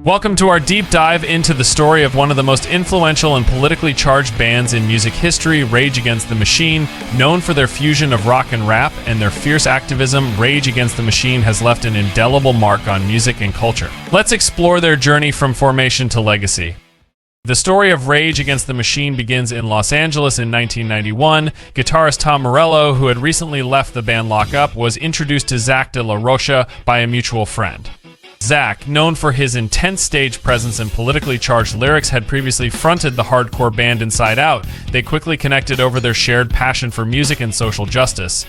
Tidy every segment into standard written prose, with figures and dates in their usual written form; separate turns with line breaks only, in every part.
Welcome to our deep dive into the story of one of the most influential and politically charged bands in music history, Rage Against the Machine. Known for their fusion of rock and rap and their fierce activism, Rage Against the Machine has left an indelible mark on music and culture. Let's explore their journey from formation to legacy. The story of Rage Against the Machine begins in Los Angeles in 1991. Guitarist Tom Morello, who had recently left the band Lock Up, was introduced to Zack de la Rocha by a mutual friend. Zack, known for his intense stage presence and politically charged lyrics, had previously fronted the hardcore band Inside Out. They quickly connected over their shared passion for music and social justice.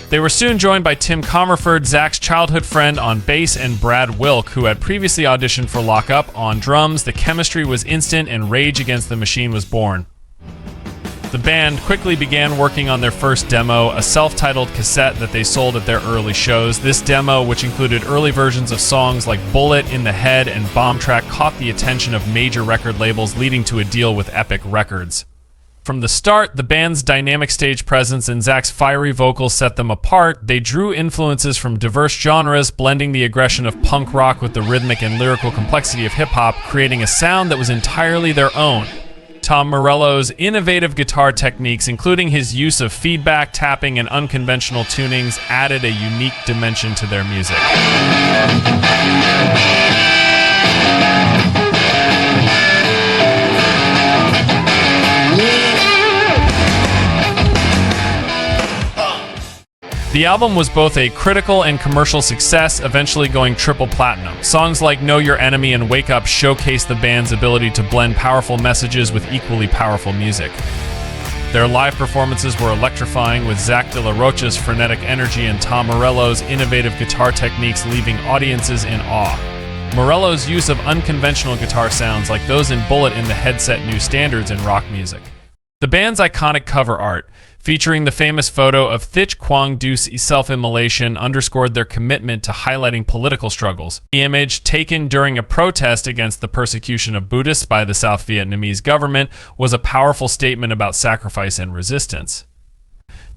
They were soon joined by Tim Commerford, Zack's childhood friend, on bass, and Brad Wilk, who had previously auditioned for Lock Up, on drums. The chemistry was instant, and Rage Against the Machine was born. The band quickly began working on their first demo, a self-titled cassette that they sold at their early shows. This demo, which included early versions of songs like Bullet, In the Head, and Bomb Track, caught the attention of major record labels, leading to a deal with Epic Records. From the start, the band's dynamic stage presence and Zack's fiery vocals set them apart. They drew influences from diverse genres, blending the aggression of punk rock with the rhythmic and lyrical complexity of hip-hop, creating a sound that was entirely their own. Tom Morello's innovative guitar techniques, including his use of feedback, tapping, and unconventional tunings, added a unique dimension to their music. The album was both a critical and commercial success, eventually going triple platinum. Songs like Know Your Enemy and Wake Up showcase the band's ability to blend powerful messages with equally powerful music. Their live performances were electrifying, with Zack de la Rocha's frenetic energy and Tom Morello's innovative guitar techniques leaving audiences in awe. Morello's use of unconventional guitar sounds like those in Bullet in the Head set new standards in rock music. The band's iconic cover art, featuring the famous photo of Thich Quang Duc's self-immolation, underscored their commitment to highlighting political struggles. The image, taken during a protest against the persecution of Buddhists by the South Vietnamese government, was a powerful statement about sacrifice and resistance.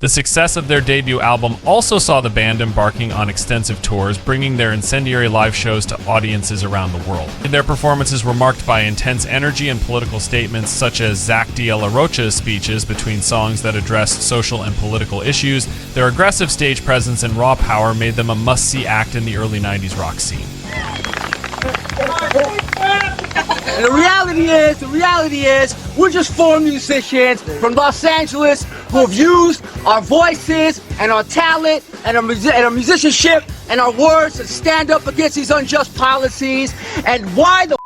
The success of their debut album also saw the band embarking on extensive tours, bringing their incendiary live shows to audiences around the world. Their performances were marked by intense energy and political statements, such as Zack de la Rocha's speeches between songs that addressed social and political issues. Their aggressive stage presence and raw power made them a must-see act in the early 90s rock scene.
And the reality is, we're just four musicians from Los Angeles who have used our voices and our talent and our musicianship and our words to stand up against these unjust policies. And why the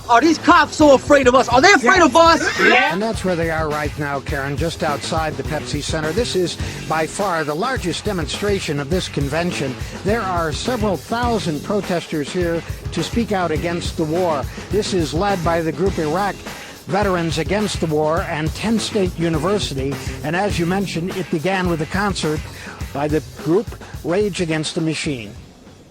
are these cops so afraid of us? Are they afraid of us?
Yeah. And that's where they are right now, Karen, just outside the Pepsi Center. This is by far the largest demonstration of this convention. There are several thousand protesters here to speak out against the war. This is led by the group Iraq Veterans Against the War and 10 State University. And as you mentioned, it began with a concert by the group Rage Against the Machine.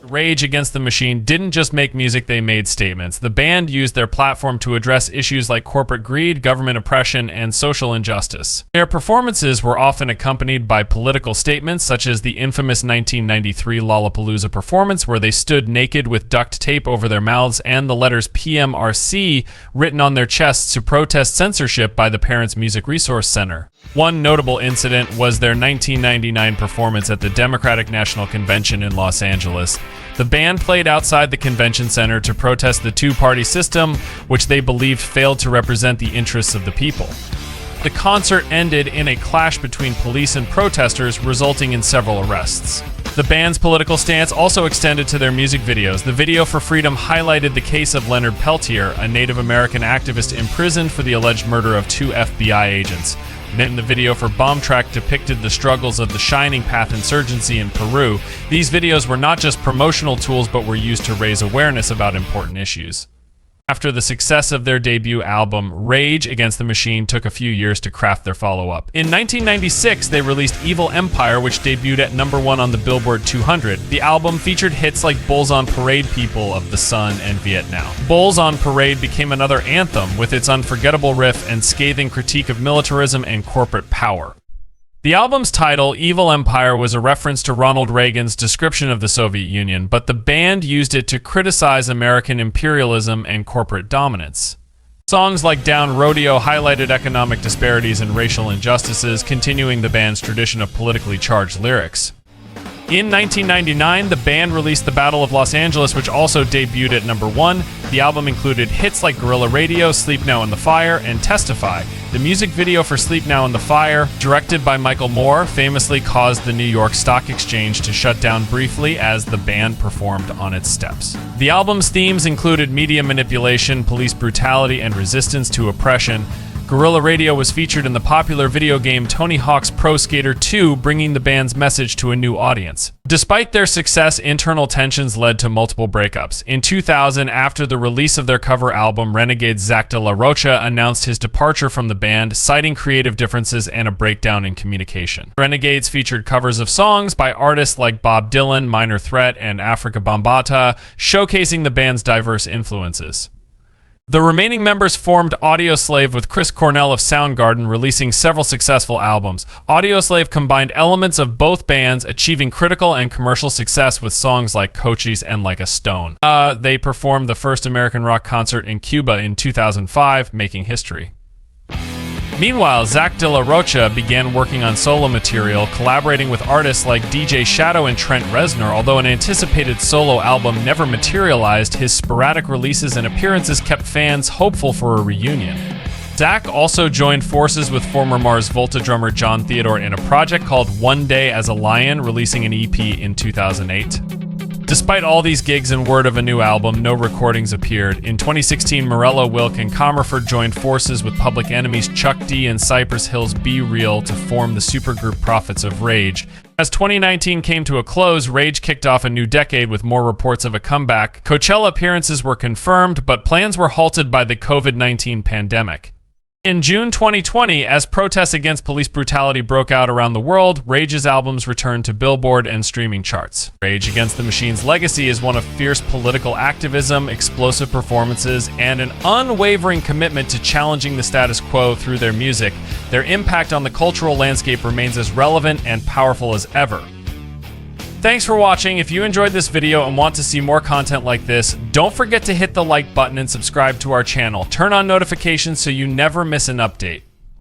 Rage Against the Machine didn't just make music, they made statements. The band used their platform to address issues like corporate greed, government oppression, and social injustice. Their performances were often accompanied by political statements, such as the infamous 1993 Lollapalooza performance, where they stood naked with duct tape over their mouths and the letters PMRC written on their chests to protest censorship by the Parents Music Resource Center. One notable incident was their 1999 performance at the Democratic National Convention in Los Angeles. The band played outside the convention center to protest the two-party system, which they believed failed to represent the interests of the people. The concert ended in a clash between police and protesters, resulting in several arrests. The band's political stance also extended to their music videos. The video for Freedom highlighted the case of Leonard Peltier, a Native American activist imprisoned for the alleged murder of 2 FBI agents. And the video for Bomb Track depicted the struggles of the Shining Path insurgency in Peru. These videos were not just promotional tools, but were used to raise awareness about important issues. After the success of their debut album, Rage Against the Machine took a few years to craft their follow-up. In 1996, they released Evil Empire, which debuted at #1 on the Billboard 200. The album featured hits like Bulls on Parade, People of the Sun, and Vietnam. Bulls on Parade became another anthem with its unforgettable riff and scathing critique of militarism and corporate power. The album's title, Evil Empire, was a reference to Ronald Reagan's description of the Soviet Union, but the band used it to criticize American imperialism and corporate dominance. Songs like Down Rodeo highlighted economic disparities and racial injustices, continuing the band's tradition of politically charged lyrics. In 1999, the band released The Battle of Los Angeles, which also debuted at number 1. The album included hits like Guerrilla Radio, Sleep Now in the Fire, and Testify. The music video for Sleep Now in the Fire, directed by Michael Moore, famously caused the New York Stock Exchange to shut down briefly as the band performed on its steps. The album's themes included media manipulation, police brutality, and resistance to oppression. Guerrilla Radio was featured in the popular video game Tony Hawk's Pro Skater 2, bringing the band's message to a new audience. Despite their success, internal tensions led to multiple breakups. In 2000, after the release of their cover album, Renegade's Zack de la Rocha announced his departure from the band, citing creative differences and a breakdown in communication. Renegades featured covers of songs by artists like Bob Dylan, Minor Threat, and Afrika Bambaataa, showcasing the band's diverse influences. The remaining members formed Audioslave with Chris Cornell of Soundgarden, releasing several successful albums. Audioslave combined elements of both bands, achieving critical and commercial success with songs like Cochise and Like a Stone. They performed the first American rock concert in Cuba in 2005, making history. Meanwhile, Zack de la Rocha began working on solo material, collaborating with artists like DJ Shadow and Trent Reznor. Although an anticipated solo album never materialized, his sporadic releases and appearances kept fans hopeful for a reunion. Zack also joined forces with former Mars Volta drummer John Theodore in a project called One Day as a Lion, releasing an EP in 2008. Despite all these gigs and word of a new album, no recordings appeared. In 2016, Morello, Wilk, and Commerford joined forces with Public Enemy's Chuck D and Cypress Hill's Be Real to form the supergroup Prophets of Rage. As 2019 came to a close, Rage kicked off a new decade with more reports of a comeback. Coachella appearances were confirmed, but plans were halted by the COVID-19 pandemic. In June 2020, as protests against police brutality broke out around the world, Rage's albums returned to Billboard and streaming charts. Rage Against the Machine's legacy is one of fierce political activism, explosive performances, and an unwavering commitment to challenging the status quo through their music. Their impact on the cultural landscape remains as relevant and powerful as ever. Thanks for watching. If you enjoyed this video and want to see more content like this, don't forget to hit the like button and subscribe to our channel. Turn on notifications so you never miss an update.